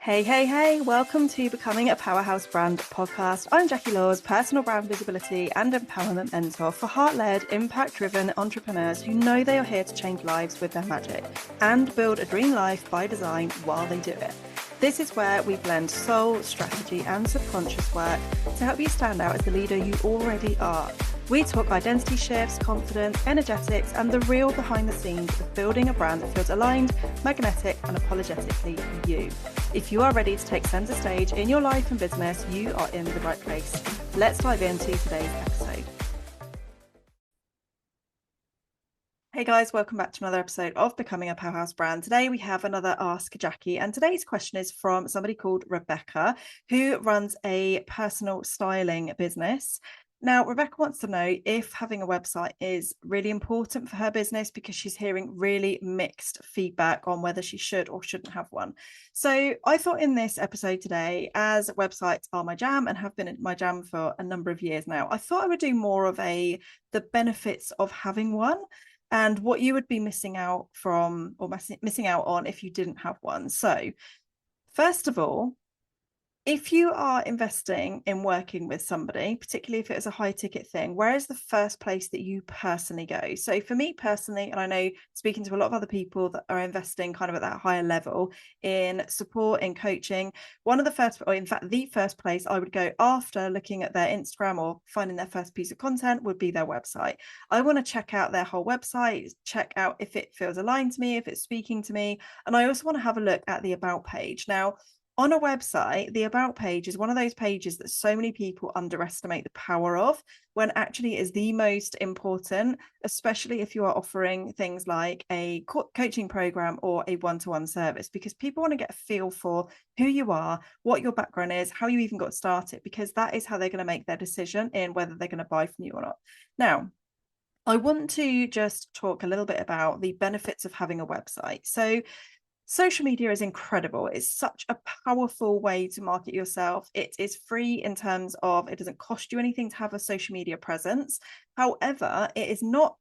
Hey, welcome to Becoming a Powerhouse Brand podcast. I'm Jacquie Laws, personal brand visibility and empowerment mentor for heart-led, impact-driven entrepreneurs who know they are here to change lives with their magic and build a dream life by design while they do it. This is where we blend soul, strategy and subconscious work to help you stand out as the leader you already are. We talk identity shifts, confidence, energetics, and the real behind the scenes of building a brand that feels aligned, magnetic, and apologetically you. If you are ready to take center stage in your life and business, you are in the right place. Let's dive into today's episode. Hey guys, welcome back to another episode of Becoming a Powerhouse Brand. Today we have another Ask Jacquie, and today's question is from somebody called Rebecca, who runs a personal styling business. Now, Rebecca wants to know if having a website is really important for her business because she's hearing really mixed feedback on whether she should or shouldn't have one. So I thought in this episode today, as websites are my jam and have been my jam for a number of years now, I thought I would do more of the benefits of having one and what you would be missing out from or missing out on if you didn't have one. So first of all, if you are investing in working with somebody, particularly if it's a high ticket thing, where is the first place that you personally go? So for me personally, and I know speaking to a lot of other people that are investing kind of at that higher level in support, in coaching, one of the first, or in fact, the first place I would go after looking at their Instagram or finding their first piece of content would be their website. I want to check out their whole website, check out if it feels aligned to me, if it's speaking to me. And I also want to have a look at the about page. Now, on a website, the about page is one of those pages that so many people underestimate the power of, when actually is the most important, especially if you are offering things like a coaching program or a one-to-one service, because people want to get a feel for who you are, what your background is, how you even got started, because that is how they're going to make their decision in whether they're going to buy from you or not. Now, I want to just talk a little bit about the benefits of having a website. So social media is incredible. It's such a powerful way to market yourself. It is free in terms of it doesn't cost you anything to have a social media presence. However, it is not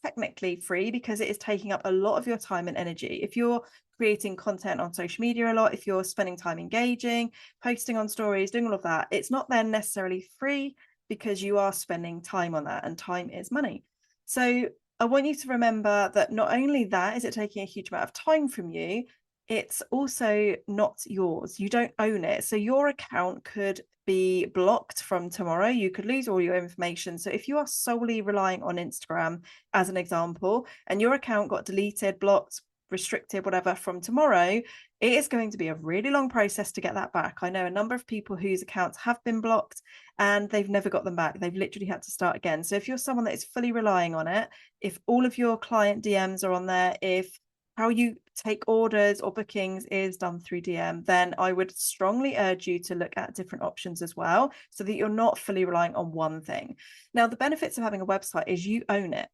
technically free because it is taking up a lot of your time and energy. If you're creating content on social media a lot, if you're spending time engaging, posting on stories, doing all of that, it's not then necessarily free because you are spending time on that, and time is money. So I want you to remember that not only that is it taking a huge amount of time from you, it's also not yours. You don't own it. So your account could be blocked from tomorrow. You could lose all your information. So if you are solely relying on Instagram, as an example, and your account got deleted, blocked, restricted, whatever, from tomorrow, it is going to be a really long process to get that back. I know a number of people whose accounts have been blocked and they've never got them back. They've literally had to start again. So if you're someone that is fully relying on it, if all of your client DMs are on there, if how you take orders or bookings is done through DM, then I would strongly urge you to look at different options as well, so that you're not fully relying on one thing. Now, the benefits of having a website is you own it.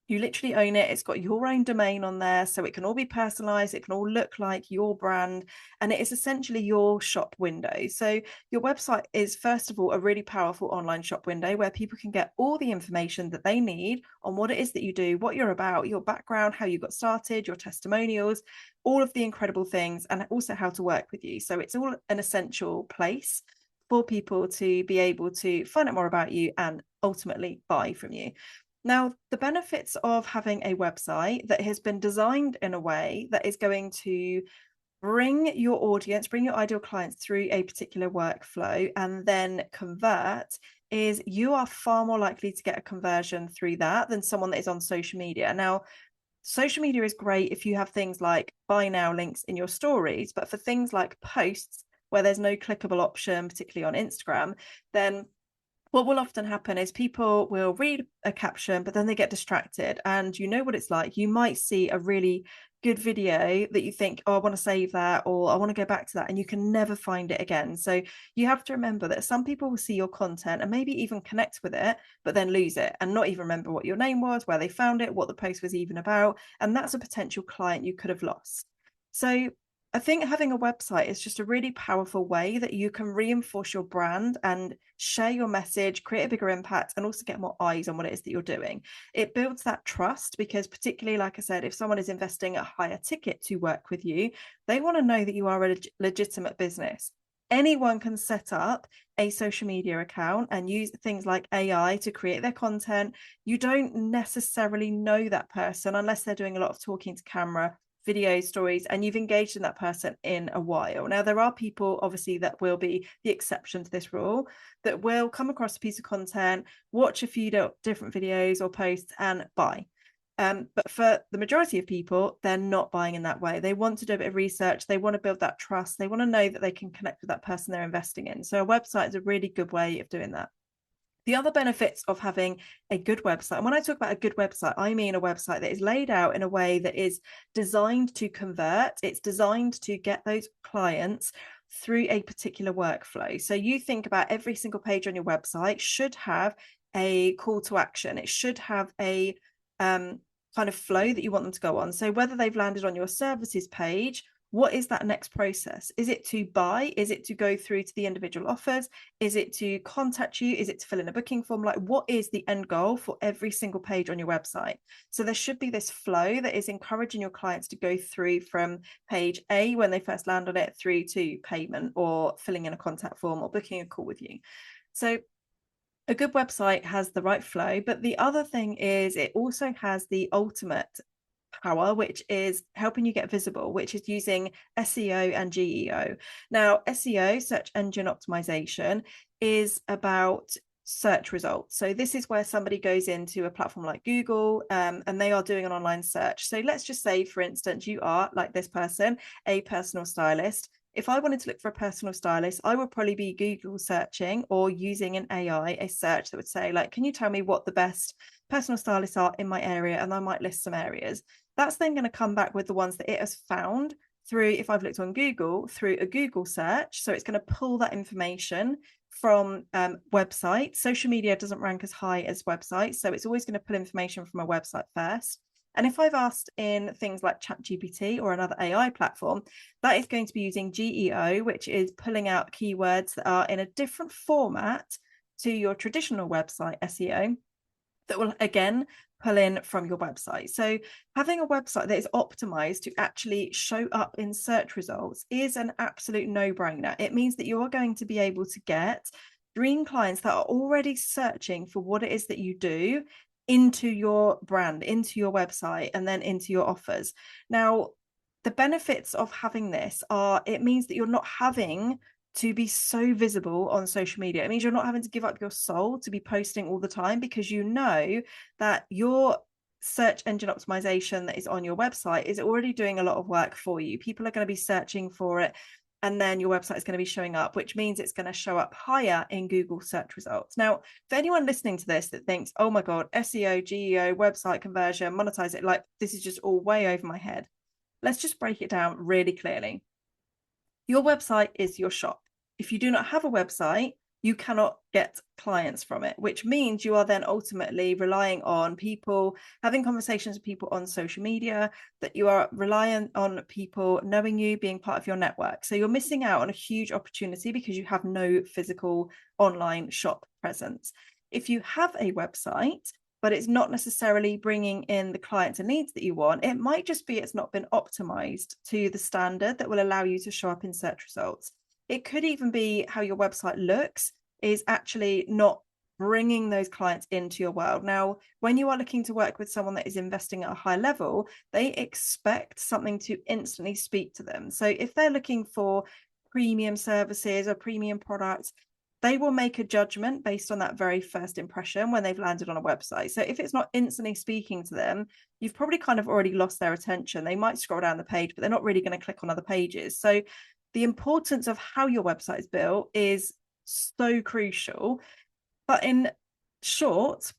You literally own it. It's got your own domain on there, so it can all be personalized. It can all look like your brand, and it is essentially your shop window. So your website is, first of all, a really powerful online shop window where people can get all the information that they need on what it is that you do, what you're about, your background, how you got started, your testimonials, all of the incredible things, and also how to work with you. So it's all an essential place for people to be able to find out more about you and ultimately buy from you. Now, the benefits of having a website that has been designed in a way that is going to bring your audience, bring your ideal clients through a particular workflow and then convert is you are far more likely to get a conversion through that than someone that is on social media. Now, social media is great if you have things like buy now links in your stories, but for things like posts where there's no clickable option, particularly on Instagram, then what will often happen is people will read a caption, but then they get distracted. And you know what it's like. You might see a really good video that you think, oh, I want to save that, or I want to go back to that, and you can never find it again. So you have to remember that some people will see your content and maybe even connect with it, but then lose it and not even remember what your name was, where they found it, what the post was even about. And that's a potential client you could have lost. So I think having a website is just a really powerful way that you can reinforce your brand and share your message, create a bigger impact, and also get more eyes on what it is that you're doing. It builds that trust because, particularly, like I said, if someone is investing a higher ticket to work with you, they want to know that you are a legitimate business. Anyone can set up a social media account and use things like AI to create their content. You don't necessarily know that person unless they're doing a lot of talking to camera, video stories, and you've engaged in that person in a while. Now, there are people obviously that will be the exception to this rule, that will come across a piece of content, watch a few different videos or posts and buy. But for the majority of people, they're not buying in that way. They want to do a bit of research. They want to build that trust. They want to know that they can connect with that person they're investing in. So a website is a really good way of doing that. The other benefits of having a good website, and when I talk about a good website, I mean a website that is laid out in a way that is designed to convert. It's designed to get those clients through a particular workflow. So you think about every single page on your website should have a call to action. It should have a kind of flow that you want them to go on. So whether they've landed on your services page, what is that next process? Is it to buy? Is it to go through to the individual offers? Is it to contact you? Is it to fill in a booking form? Like, what is the end goal for every single page on your website? So there should be this flow that is encouraging your clients to go through from page A when they first land on it through to payment or filling in a contact form or booking a call with you. So a good website has the right flow, but the other thing is it also has the ultimate power, which is helping you get visible, which is using SEO and GEO. Now, SEO, search engine optimization, is about search results. So this is where somebody goes into a platform like Google and they are doing an online search. So let's just say, for instance, you are, like this person, a personal stylist. If I wanted to look for a personal stylist, I would probably be Google searching or using an AI, a search that would say, like, can you tell me what the best personal stylists are in my area? And I might list some areas. That's then going to come back with the ones that it has found through, if I've looked on Google, through a Google search. So it's going to pull that information from websites. Social media doesn't rank as high as websites. So it's always going to pull information from a website first. And if I've asked in things like ChatGPT or another AI platform, that is going to be using GEO, which is pulling out keywords that are in a different format to your traditional website SEO that will, again, pull in from your website. So having a website that is optimized to actually show up in search results is an absolute no-brainer. It means that you are going to be able to get dream clients that are already searching for what it is that you do into your brand, into your website, and then into your offers. Now, the benefits of having this are it means that you're not having to be so visible on social media. It means you're not having to give up your soul to be posting all the time, because you know that your search engine optimization that is on your website is already doing a lot of work for you. People are going to be searching for it, and then your website is going to be showing up, which means it's going to show up higher in Google search results. Now, for anyone listening to this that thinks, oh my God, SEO, GEO, website conversion, monetize it, like this is just all way over my head. Let's just break it down really clearly. Your website is your shop. If you do not have a website, you cannot get clients from it, which means you are then ultimately relying on people, having conversations with people on social media, that you are reliant on people knowing you, being part of your network. So you're missing out on a huge opportunity because you have no physical online shop presence. If you have a website, but it's not necessarily bringing in the clients and needs that you want, it might just be it's not been optimized to the standard that will allow you to show up in search results. It could even be how your website looks is actually not bringing those clients into your world. Now, when you are looking to work with someone that is investing at a high level, they expect something to instantly speak to them. So if they're looking for premium services or premium products, they will make a judgment based on that very first impression when they've landed on a website. So if it's not instantly speaking to them, you've probably kind of already lost their attention. They might scroll down the page, but they're not really going to click on other pages. So the importance of how your website is built is so crucial. But in short,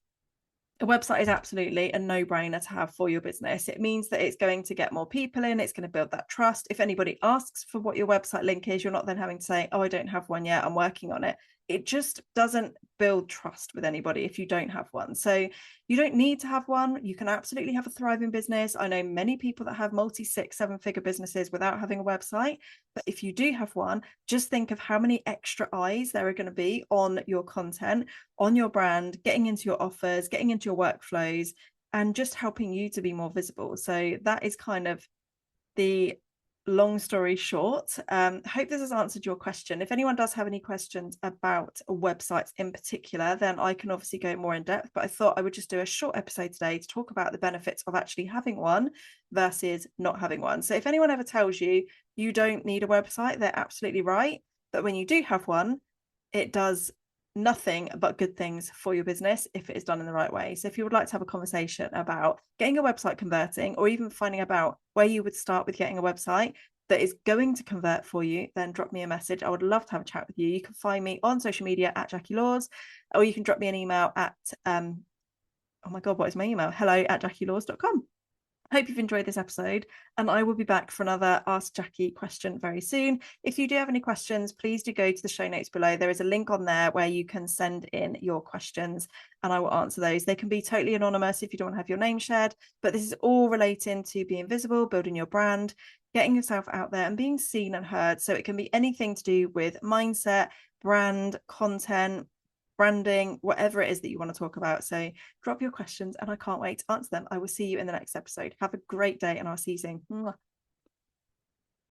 a website is absolutely a no-brainer to have for your business. It means that it's going to get more people in, it's going to build that trust. If anybody asks for what your website link is, you're not then having to say, oh, I don't have one yet, I'm working on it. it just doesn't build trust with anybody if you don't have one. So you don't need to have one. You can absolutely have a thriving business. I know many people that have multi 6, 7 figure businesses without having a website. But if you do have one, just think of how many extra eyes there are going to be on your content, on your brand, getting into your offers, getting into your workflows, and just helping you to be more visible. So that is kind of the long story short. Hope this has answered your question. If anyone does have any questions about websites in particular, then I can obviously go more in depth, but I thought I would just do a short episode today to talk about the benefits of actually having one versus not having one. So if anyone ever tells you you don't need a website, they're absolutely right. But when you do have one, it does nothing but good things for your business if it is done in the right way. So if you would like to have a conversation about getting a website converting, or even finding about where you would start with getting a website that is going to convert for you, then drop me a message. I would love to have a chat with you. You can find me on social media at Jacquie Laws, or you can drop me an email at oh my god, what is my email? hello@jacquielaws.com. Hope you've enjoyed this episode, and I will be back for another Ask Jacquie question very soon. If you do have any questions, please do go to the show notes below. There is a link on there where you can send in your questions and I will answer those. They can be totally anonymous if you don't want to have your name shared, but this is all relating to being visible, building your brand, getting yourself out there and being seen and heard. So it can be anything to do with mindset, brand, content, branding, whatever it is that you want to talk about. So drop your questions and I can't wait to answer them. I will see you in the next episode. Have a great day and I'll see you soon.